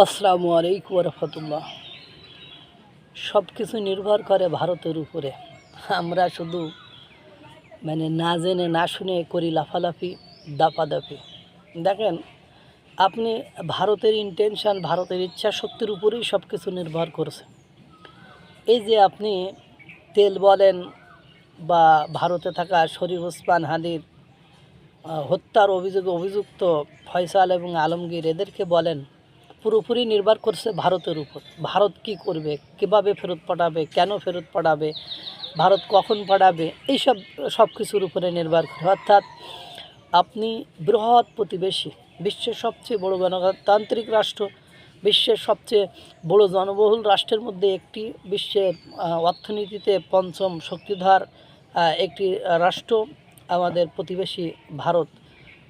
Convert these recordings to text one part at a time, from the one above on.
আসসালামু আলাইকুম রহমতুল্লাহ। সব কিছু নির্ভর করে ভারতের উপরে। আমরা শুধু না জেনে না শুনে করি লাফালাফি, দাপাদাপি। দেখেন, আপনি ভারতের ইন্টেনশন, ভারতের ইচ্ছা শক্তির উপরেই সব কিছু নির্ভর করছে। এই যে আপনি তেল বলেন বা ভারতে থাকা শরীফ ওসমান হাদির হত্যার অভিযোগে অভিযুক্ত ফয়সাল এবং আলমগীর, এদেরকে বলেন, পুরোপুরি নির্ভর করছে ভারতের উপর। ভারত কি করবে, কিভাবে ফেরত পাঠাবে, কেন ফেরত পাঠাবে, ভারত কখন পাঠাবে, এইসব সব কিছুর উপরে নির্ভর করে। অর্থাৎ আপনি বৃহৎ প্রতিবেশী, বিশ্বের সবচেয়ে বড় গণতান্ত্রিক রাষ্ট্র, বিশ্বের সবচেয়ে বড় জনবহুল রাষ্ট্রের মধ্যে একটি, বিশ্বের অর্থনীতিতে পঞ্চম শক্তিধর একটি রাষ্ট্র আমাদের প্রতিবেশী ভারত।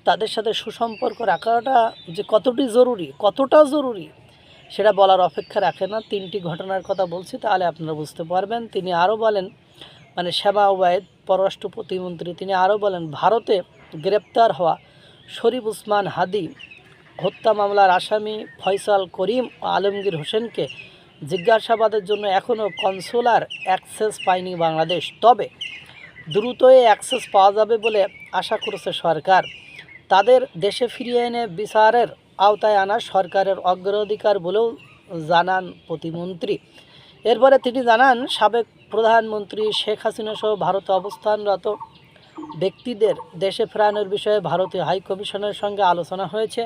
তাদের সাথে সুসম্পর্ক রাখাটা যে কতটা জরুরি সেটা বলার অপেক্ষা রাখে না। তিনটি ঘটনার কথা বলছি, তাহলে আপনারা বুঝতে পারবেন। তিনি আরও বলেন, শেমা ওবায়েদ পররাষ্ট্র প্রতিমন্ত্রী, তিনি আরও বলেন, ভারতে গ্রেপ্তার হওয়া শরীফ ওসমান হাদি হত্যা মামলার আসামি ফয়সাল করিম ও আলমগীর হোসেনকে জিজ্ঞাসাবাদের জন্য এখনও কনসুলার অ্যাক্সেস পায়নি বাংলাদেশ। তবে দ্রুতই অ্যাক্সেস পাওয়া যাবে বলে আশা করছে সরকার। তাদের দেশে ফিরিয়ে এনে বিচারের আওতায় আনা সরকারের অগ্রাধিকার বলেও জানান প্রতিমন্ত্রী। এরপরে তিনি জানান, সাবেক প্রধানমন্ত্রী শেখ হাসিনা সহ ভারতে অবস্থানরত ব্যক্তিদের দেশে ফেরানোর বিষয়ে ভারতীয় হাইকমিশনের সঙ্গে আলোচনা হয়েছে।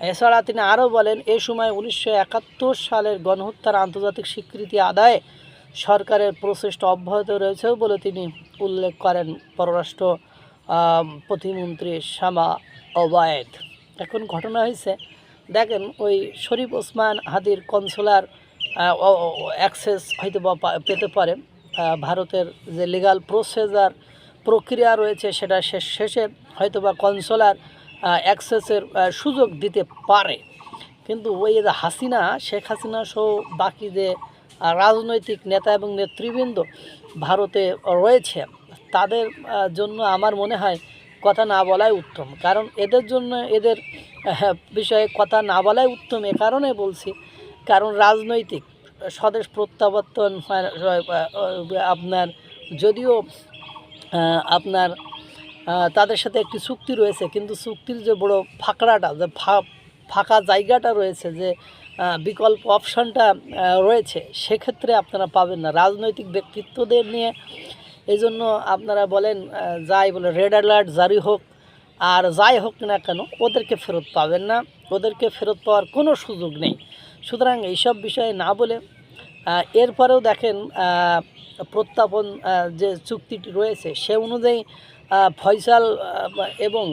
এছাড়া তিনি আরও বলেন, এ সময় 1971 সালের গণহত্যার আন্তর্জাতিক স্বীকৃতি আদায়ে সরকারের প্রচেষ্টা অব্যাহত রয়েছে বলে তিনি উল্লেখ করেন পররাষ্ট্র প্রতিমন্ত্রী শেমা ওবায়েদ। এখন ঘটনা হয়েছে, দেখেন, ওই শরীফ ওসমান হাদির কনসুলার অ্যাক্সেস হয়তো বা পেতে পারে। ভারতের যে লিগাল প্রক্রিয়া রয়েছে সেটা শেষে হয়তো বা কনসুলার অ্যাক্সেসের সুযোগ দিতে পারে। কিন্তু ওই যে হাসিনা, শেখ হাসিনা সহ বাকি যে রাজনৈতিক নেতা এবং নেতৃবৃন্দ ভারতে রয়েছে, তাদের জন্য আমার মনে হয় কথা না বলাই উত্তম। কারণ এদের জন্য, এদের বিষয়ে কথা না বলাই উত্তম। এ কারণে বলছি, কারণ রাজনৈতিক স্বদেশ প্রত্যাবর্তন আপনার যদিও আপনার তাদের সাথে একটি চুক্তি রয়েছে, কিন্তু চুক্তির যে বড় ফাঁকড়াটা, যে ফাঁকা জায়গাটা রয়েছে, যে বিকল্প অপশানটা রয়েছে, সেক্ষেত্রে আপনারা পাবেন না রাজনৈতিক ব্যক্তিত্বদের নিয়ে। এই জন্য আপনারা বলেন, যাই বলে রেড অ্যালার্ট জারি হোক আর যাই হোক না কেন, ওদেরকে ফেরত পাবেন না, ওদেরকে ফেরত পাওয়ার কোনো সুযোগ নেই। সুতরাং এইসব বিষয়ে না বলে, এরপরেও দেখেন, প্রত্যাপন যে চুক্তিটি রয়েছে সে অনুযায়ী ফয়সাল এবং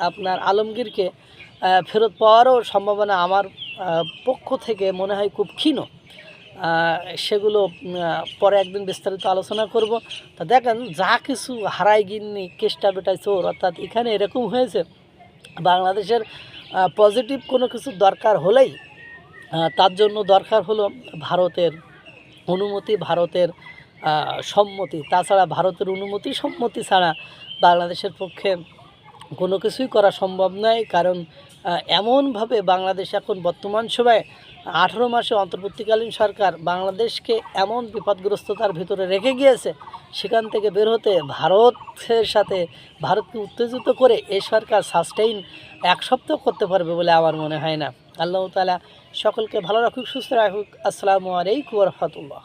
আপনার আলমগীরকে ফেরত পাওয়ারও সম্ভাবনা আমার পক্ষ থেকে মনে হয় খুব ক্ষীণ। সেগুলো পরে একদিন বিস্তারিত আলোচনা করব। তা দেখেন, যা কিছু হারাই গিন্নি কেষ্টা বেটায় চোর, অর্থাৎ এখানে এরকম হয়েছে, বাংলাদেশের পজিটিভ কোনো কিছু দরকার হলেই তার জন্য দরকার হলো ভারতের অনুমতি, ভারতের সম্মতি। তাছাড়া ভারতের অনুমতি সম্মতি ছাড়া বাংলাদেশের পক্ষে কোনো কিছুই করা সম্ভব নয়। কারণ এমনভাবে বাংলাদেশ এখন বর্তমান সময়ে 18 মাসে অন্তর্বর্তীকালীন সরকার বাংলাদেশকে এমন বিপদগ্রস্ততার ভিতরে রেখে গিয়েছে, সেখান থেকে বের হতে ভারতের সাথে, ভারতকে উত্তেজিত করে এই সরকার সাস্টেইন 1 সপ্তাহ করতে পারবে বলে আমার মনে হয় না। আল্লাহ তাআলা সকলকে ভালো রাখুক, সুস্থ রাখুক। আসসালামু আলাইকুম ওয়া রাহমাতুল্লাহ।